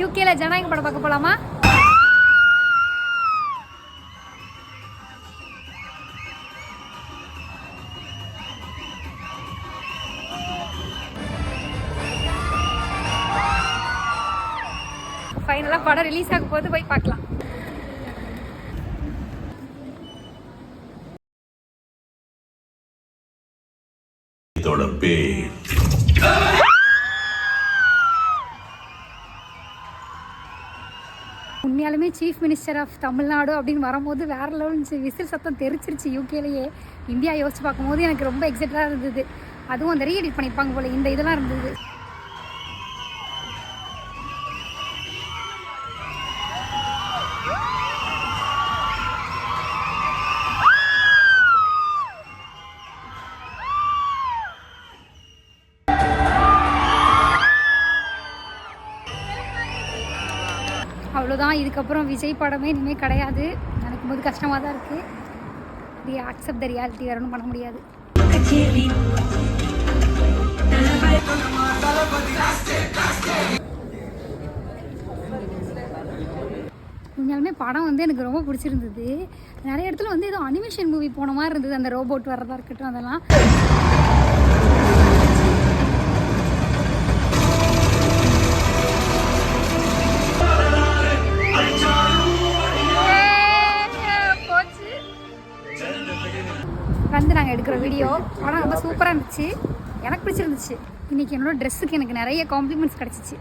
யூகேல ஜனநாயக படம் பார்க்க போலாமா? ஃபைனலாக படம் ரிலீஸ் ஆகும் போது போய் பார்க்கலாம். உண்மையாலுமே சீஃப் மினிஸ்டர் ஆஃப் தமிழ்நாடு அப்படின்னு வரும்போது வேற லெவல் விசில் சத்தம் தெரிச்சிருச்சு யூகேலேயே. இந்தியா யோசிச்சு பார்க்கும்போது எனக்கு ரொம்ப எக்ஸைட்டடாக இருந்தது. அதுவும் அந்த ரீஎடிட் பண்ணியிருப்பாங்க போல, இந்த இதெல்லாம் இருந்தது. அவ்வளோதான், இதுக்கப்புறம் விஜய் படமே இனிமேல் கிடையாது. நினைக்கும் போது கஷ்டமாக தான் இருக்குது. அக்செப்ட் த ரியாலிட்டி, வேற ஒன்றும் பண்ண முடியாது. உண்மையாலுமே படம் வந்து எனக்கு ரொம்ப பிடிச்சிருந்தது. நிறைய இடத்துல வந்து ஏதோ அனிமேஷன் மூவி போன மாதிரி இருந்தது. அந்த ரோபோட் வர்றதா இருக்கட்டும், அதெல்லாம் வந்து நாங்கள் எடுக்கிற வீடியோ படம் ரொம்ப சூப்பராக இருந்துச்சு. எனக்கு பிடிச்சிருந்துச்சு. இன்றைக்கி என்னோடய ட்ரெஸ்ஸுக்கு எனக்கு நிறைய காம்ப்ளிமெண்ட்ஸ் கிடச்சிச்சு.